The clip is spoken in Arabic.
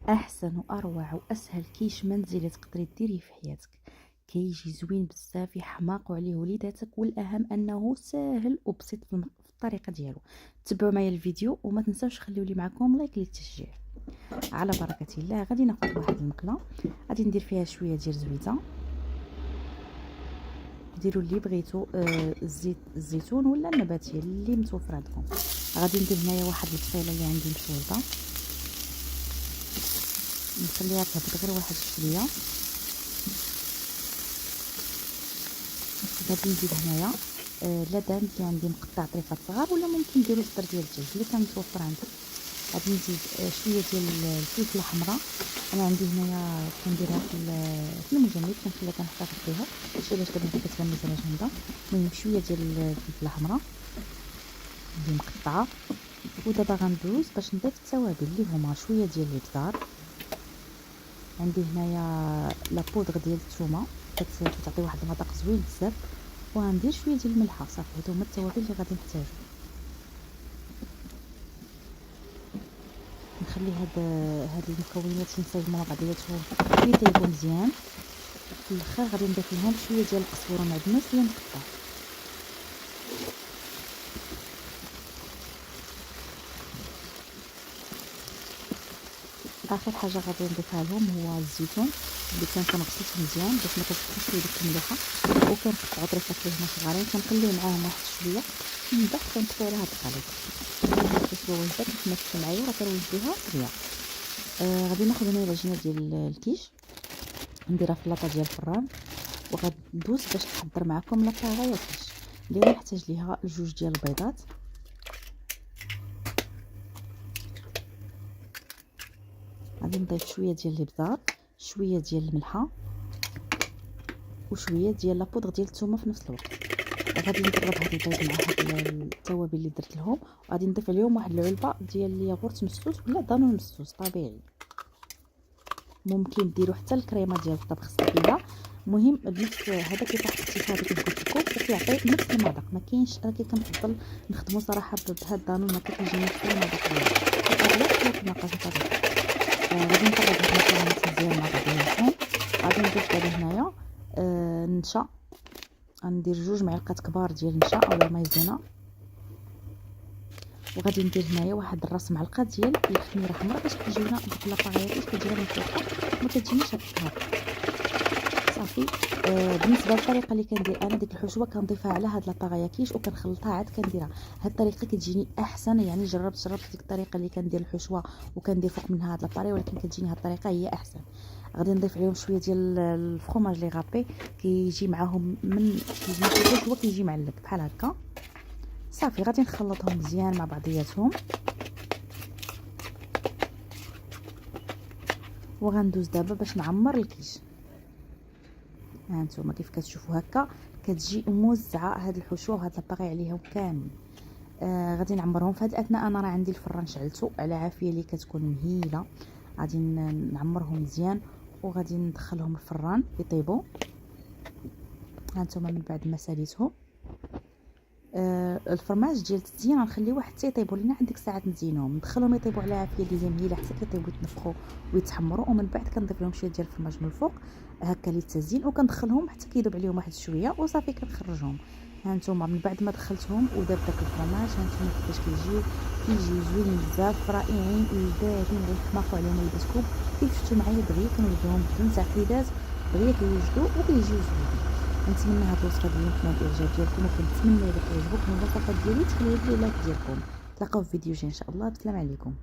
احسن واروع واسهل كيش منزلي تقدري ديريه في حياتك. كيجي زوين بزاف، يحماقوا عليه وليداتك، والاهم انه ساهل وبسيط في الطريقه ديالو. تبعوا معايا الفيديو وما تنساوش خليو لي معكم لايك للتشجيع. على بركه الله غادي ناخذ واحد المقله، غادي ندير فيها شويه ديال زويته، ديروا اللي بغيتو، الزيت الزيتون ولا النباتيه اللي متوفر عندكم. غادي ندير هنايا واحد البصيله اللي عندي مشوطه، نخليها تهبط غير واحد شويه. غادي نزيد هنايا لدان اللي عندي مقطع طريفات صغار، ولا ممكن ديروا صدر ديال الدجاج اللي كان متوفر عندكم. غادي نزيد شويه ديال الفلفله الحمراء، انا عندي هنايا كنديرها في المجمد، كنخليها كنحتفظ بها شي باش دابا كتبان مزيانه جامده. المهم شويه ديال الفلفله الحمراء اللي مقطعه. ودابا غندوز باش نضيف التوابل اللي هما شويه ديال الابزار، عندي هنايا لابودغ ديال الثومه كتعطي واحد المذاق زوين بزاف، وغندير شويه ديال الملحه. صافي هادو هما التوابل اللي غادي نحتاجو. نخلي هاد المكونات ينسجموا مع بعضياتهم ويطيبوا مزيان. في الاخر غادي نضيف لهم شويه ديال القزبره معدنوس اللي مقطع. اخر حاجه غادي نضيفها لهم هو الزيتون اللي كنكون غسلته مزيان باش ما كتبقاش فيه ديك الملوحه، وكنقطعوا طريفات اللي هما صغارين كنخليه معاهم واحد شويه، من بعد كنطفي عليها الخليط. كتسوى وجبه كتمشي معايا راه كنوجدوها طريه. غادي ناخذ هنا العجينه ديال الكيش نديرها في لاطه ديال الفران، وغندوز باش نحضر معكم لاطاغيه كيش اللي غنحتاج ليها جوج ديال البيضات. غادي نضيف شويه ديال الابزار، شويه ديال الملحه، وشويه ديال لابودغ ديال الثومه في نفس الوقت. غادي نضرب هاد البيض مع هاد التوابل اللي درت لهم، وغادي نضيف عليهم واحد العلبه ديال الياغورت مسوس ولا دانون مسوس طبيعي. ممكن ديروا حتى الكريمه ديال الطبخ الصغيره. المهم بنفس هذا كيطيح الاكتفاء كيف قلت لكم، وكيعطي نفس المذاق. ما كاينش، انا كنفضل نخدموا صراحه بهذا الدانون، ما كيجيني نفس المذاق ديالو الاغلب كيتناقص هذا. غادي نقلب هاد المكونات مزيان مع بعضياتهم. غادي نضيف دابا هنايا النشا، غندير 2 معالق كبار ديال النشا اولا مايزينا، وغادي ندير هنايا واحد الراس معلقه ديال الخميره حمراء باش كيجيونا ديك لاطاغيات باش كتجينا مفروحه ما كتجينيش هكا. صافي. بالنسبه للطريقه اللي كندير انا ديك الحشوه كنضيفها على هاد لاطاغيه كيش وكنخلطها عاد كنديرها. هاد الطريقه كتجيني احسن، يعني جربت ديك الطريقه اللي كندير الحشوه وكندير فوق منها هاد لاباري، ولكن كتجيني هاد الطريقه هي احسن. غادي نضيف عليهم شويه ديال الفرomاج لي غابي، كيجي معاهم من الحشوه كيجي معلب بحال هكا. صافي غادي نخلطهم مزيان مع بعضياتهم، وغندوز دابا باش نعمر الكيش. ها انتم كيف كتشوفوا هكا كتجي موزعه هاد الحشوه وهاد الباغي عليهم كامل. غادي نعمرهم في هاد الاثناء. انا راه عندي الفران شعلته على عافيه اللي كتكون مهيله، غادي نعمرهم مزيان وغادي ندخلهم الفران يطيبوا. ها انتم من بعد ما ساليتهم الفرماج ديال التزيين غنخليوه حتى يطيبوا لينا عند ديك الساعات، نزينوهم ندخلهم يطيبوا على عافيه اللي هي مهيله حتى كيطيبوا يتنفخوا ويتحمروا، ومن بعد كنضيف لهم شويه ديال الفرماج من الفوق هكا للتزيين، وكندخلهم حتى كيذوب عليهم واحد شويه وصافي كنخرجهم. ها نتوما من بعد ما دخلتهم وداب داك الفرماج، ها نتوما كيفاش كيجيو زوينين بزاف رائعين وباردين غيتماقوا عليهم وليداتكم. كيف شفتوا معايا دغيا كنوجدوهم بدون تعقيدات، دغيا كيوجدوا وكيجيو زوينين. نتمنى هاد الوصفه ديالي تنال الاعجاب ديالكم، وكنتمنى الا تعجبكم الوصفات ديالي تخليو لي لايك ديالكم. نتلاقاو في فيديو جاي ان شاء الله. بسلام عليكم.